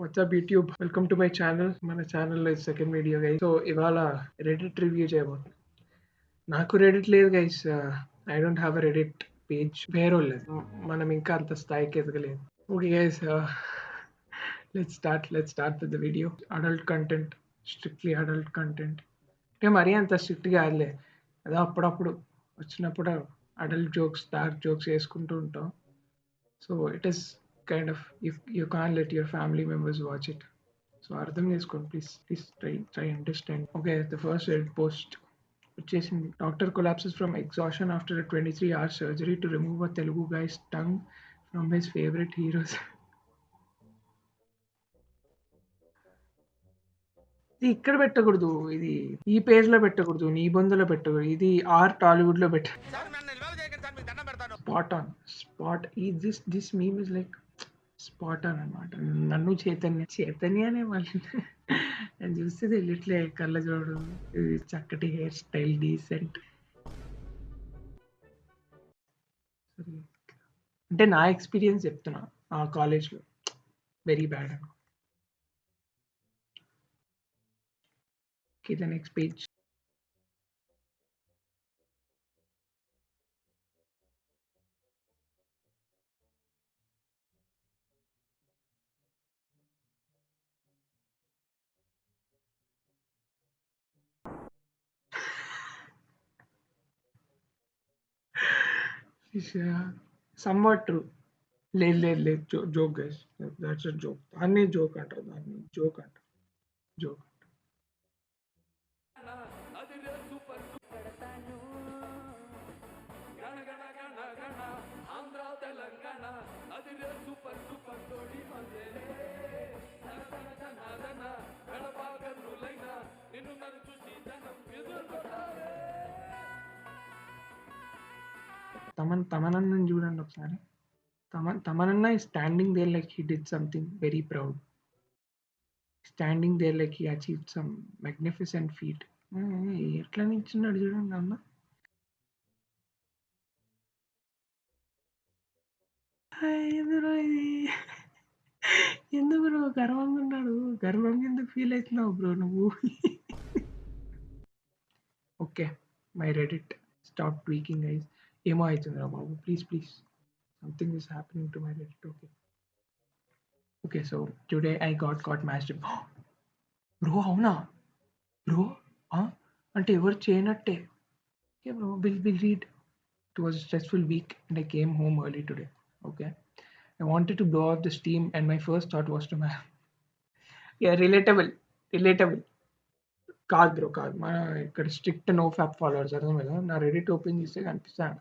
WhatsApp YouTube welcome to my channel. మన ఛానల్లో second video guys. So ఇవాళ Reddit review చేయబోతున్నాను. నాకు రెడిట్ లేదు guys. I don't have a Reddit page. వేరోలేదు, మనం ఇంకా అంత స్థాయికి ఎదగలేదు. Okay guys, let's start with the video. Adult content, strictly adult content. అంటే మరీ అంత స్ట్రిక్ట్గా కాదులే, అదో అప్పుడప్పుడు వచ్చినప్పుడు అడల్ట్ జోక్స్, డార్క్ జోక్స్ వేసుకుంటూ ఉంటాం. So it is kind of, if you can let your family members watch it. So అర్థం చేసుకోండి please try understand. Okay, the first red post వచ్చేసింది. Doctor collapses from exhaustion after a 23 hour surgery to remove a Telugu guy's tongue from his favorite heroes. ఇది ఇక్కడ పెట్టకూడదు, ఇది ఈ page లో పెట్టకూడదు, నీ బంధులో పెట్టకూడదు, ఇది ఆర్ టాలీవుడ్ లో పెట్ట. స్పాట్ ఈ this meme is like spot on అనమాట. నన్ను చైతన్యనే మళ్ళీ నేను చూస్తే తెలియట్లే, కళ్ళజోడు, ఇది చక్కటి హెయిర్ స్టైల్, డీసెంట్. అంటే నా ఎక్స్పీరియన్స్ చెప్తున్నా, ఆ కాలేజ్లో very bad Anu. Okay, the next page. somewhat true. లేదు joke guys, that's a joke. దాన్ని జోక్ అంటారు, దాన్ని జోక్ అంటారు, జోక్. తమనన్నని చూడండి ఒకసారి. తమనన్న is standing there like he did something very proud. Standing there like he achieved some magnificent feat. ఎట్లా నిల్చున్నాడు చూడండి అన్న. ఎందుకు బ్రో గర్వంగా ఉన్నాడు? గర్వంగా ఎందుకు ఫీల్ అవుతున్నావు బ్రో నువ్వు? Okay, my Reddit stop tweaking guys. ఏమో అవుతుందిరా బాబు, please something is happening to my Reddit. Okay so today I got matched. Bro అవునా బ్రో? అంటే ఎవరు చేయనట్టే. Okay bro, will read. It was a stressful week and I came home early today. Okay. I wanted to blow off the steam and my first thought was to yeah, relatable. కాదు bro, కాదు. మన ఇక్కడ strict no ఫ్యాప్ followers, అర్థం కదా. నా Reddit open చేస్తే కనిపిస్తాను.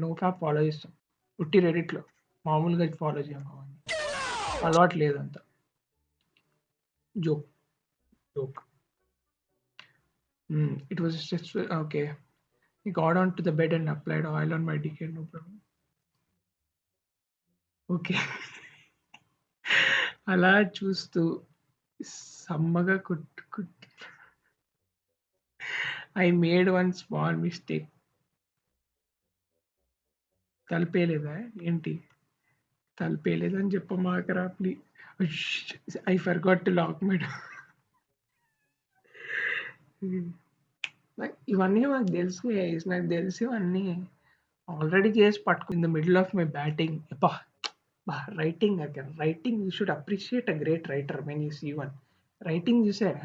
No ఫ్యాప్ follow చేస్తాం ఉట్టి రెడిట్లో, మామూలుగా ఫాలో చేయం. అవన్నీ అలవాటు లేదంత. Joke. It was stressful. Okay. I got onto the bed and applied oil on my dick, no problem. Okay. అలా చూస్తూ సమ్మగా I made one small mistake. తలపేయలేదా ఏంటి? తలపేయలేదని చెప్పమాకరా please. I forgot to lock my door. ఇవన్నీ నాకు తెలుసు, నాకు తెలిసి ఇవన్నీ ఆల్రెడీ చేసి పట్టుకుని. In the middle of my batting. Writing again, writing. You should appreciate a great writer when you see one. Writing చూసారా?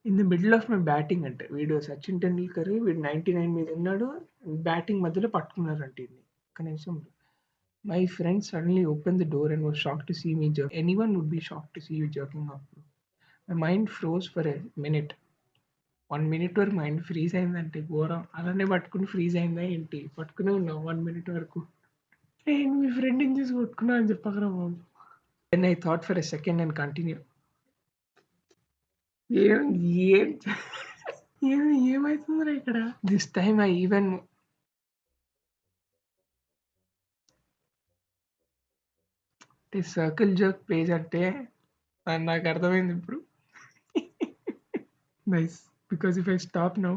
In the middle of my batting అంటే వీడు సచిన్ టెండూల్కర్, వీడు 99 మీద ఉన్నాడు, బ్యాటింగ్ మధ్యలో పట్టుకున్నారంటే ఇది కనీసం. My friend suddenly open the door and was shocked to see me jerk. Anyone would be shocked to see you jerking up. My mind froze for a minute. 1 minute వరకు మైండ్ ఫ్రీజ్ అయిందంటే ఘోరం. అలానే పట్టుకుని freeze అయిందా ఏంటి? పట్టుకునే ఉన్నాం 1 minute వరకు. మీ ఫ్రెండ్ని చూసి కొట్టుకున్నా అని చెప్పకరా బాబు. Then I thought for a second and continue. ఏమైతుందిరా ఇక్కడ? This time I even circle jerk page అంటే నాకు అర్థమైంది ఇప్పుడు. Nice, because if I stop now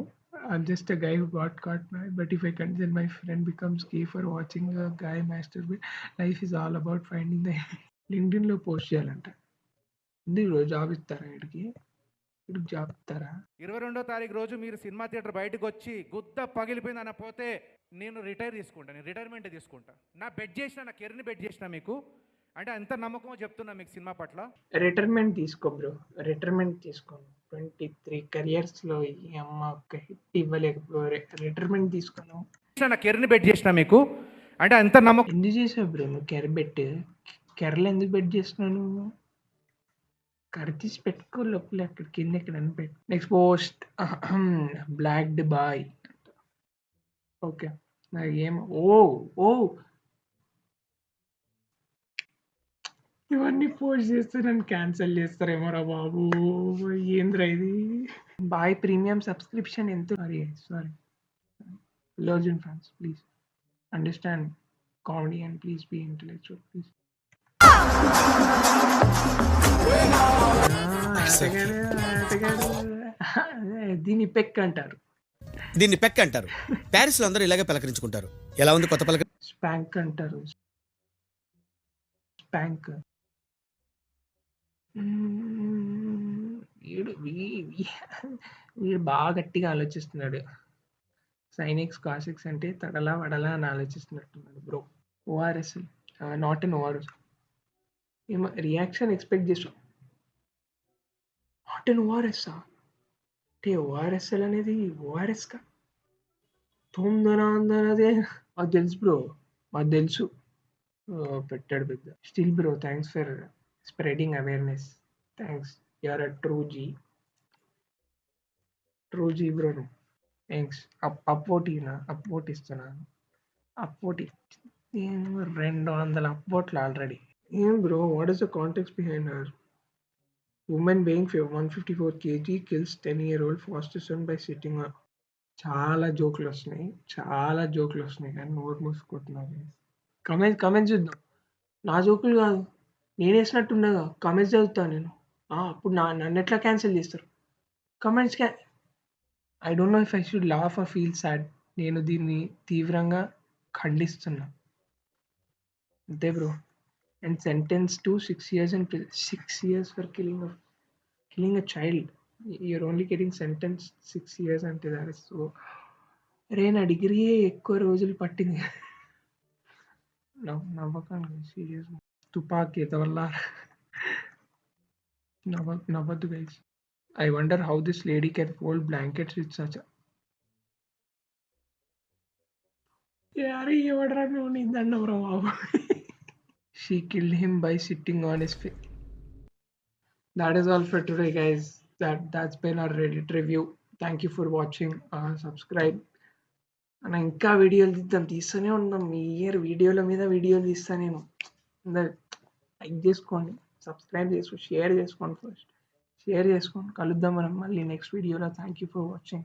I'm just a guy who got caught mad, but if I continue, then my friend becomes gay for watching a guy masturbate. Life is all about finding the లింక్డ్ఇన్లో post చేయాలంట. ఎందుకు job ఇస్తారా వీడికి? వీడికి job ఇస్తారా? 22వ తారీఖు రోజు మీరు సినిమా థియేటర్ బయటకు వచ్చి గుద్ద పగిలిపోయింది అన్న పోతే నేను రిటైర్మెంట్ తీసుకుంటా. నా కెరీర్ని బెట్ చేసిన మీకు అంటే ఎంత నమ్మకమో చెప్తున్నా మీకు సినిమా పట్ల. రిటైర్మెంట్ తీసుకో బ్రో, రిటైర్మెంట్ తీసుకోను. 23 careersలో ఈ అమ్మ ఒక్క హిట్ ఇవ్వలేకపోయారు. రిటైర్మెంట్ తీసుకోను. నా కెరీర్ని బెట్ చేసిన మీకు అంటే ఎంత నమ్మకం. ఎందుకు చేసావు బ్రో నువ్వు కెర్ బెట్? కెర్లు ఎందుకు బెట్ చేస్తున్నావు నువ్వు? కర్ర తీసి పెట్టుకో లోపల, అక్కడ కింద ఎక్కడైనా పెట్టు. Next post blocked bye. Okay నాకు ఏం ఓ ఇవన్నీ పోస్ట్ చేస్తే నన్ను క్యాన్సిల్ చేస్తారేమో రా బాబు. ఏంద్రా ఇది? బాయ్ ప్రీమియం సబ్స్క్రిప్షన్ ఎంత? Sorry Arjun fans, please understand comedy and please be intellectual please. దీన్ని పెక్ అంటారు. ప్యారిస్ లో అందరూ ఇలాగే పలకరించుకుంటారు. ఎలా ఉంది కొత్త పలక? స్పాంక్ అంటారు. స్పాంక్. వీడు బాగా గట్టిగా ఆలోచిస్తున్నాడు. సైనిక్స్ కాసిక్స్ అంటే తడలా వడలా అని ఆలోచిస్తున్నట్టున్నాడు bro. ORS not an ORS. ఏమో రియాక్షన్ ఎక్స్పెక్ట్ చేసాం. నాట్ అన్ ఓఆర్ఎస్ఆ అంటే ఓఆర్ఎస్ఎల్ అనేది ఓఆర్ఎస్కా తొందరదే మాకు తెలుసు బ్రో, మాకు తెలుసు. పెట్టాడు పెద్ద. Still bro thanks for spreading awareness. Thanks, you're a true G bro. Thanks. అప్పోటి ఇస్తున్నాను. అప్పోటి 200 అప్పోట్లు ఆల్రెడీ. ఏం bro, what is the context behind her? Women weighing 154 kg kills 10-year-old foster son by sitting on. చాలా జోకులు వస్తున్నాయి కానీ నోరు మూసుకుంటున్నారు. కమెంట్స్ చూద్దాం. నా జోకులు కాదు, నేను వేసినట్టుండగా కమెంట్స్ చదువుతాను నేను. అప్పుడు నన్ను ఎట్లా క్యాన్సిల్ చేస్తారు? Comments I don't know if I should laugh or feel sad. నేను దీన్ని తీవ్రంగా ఖండిస్తున్నా అంతే bro. And sentence to 6 years and 6 years for killing a child. You're only getting sentenced 6 years అంటే that is so. నా degree ఎక్కువ రోజులు పట్టింది. నవ్వకండి సీరియస్. తుపాకీ వల్ల నవ్వద్దు guys. I wonder how this lady can fold blankets with such a. ఎవడరా నువ్వు నిందన్నవరా బాబు. She killed him by sitting on his face. That is all for today, guys. That's been our Reddit review. Thank you for watching. Subscribe. ఇంకా వీడియోలు తీస్తూనే ఉన్నాం. ఈ year వీడియోల మీద వీడియోలు తీస్తా నేను. లైక్ చేసుకోండి, సబ్స్క్రైబ్ చేసుకోండి, షేర్ చేసుకోండి. కలుద్దాం మనం మళ్ళీ నెక్స్ట్ వీడియోలో. Thank you for watching.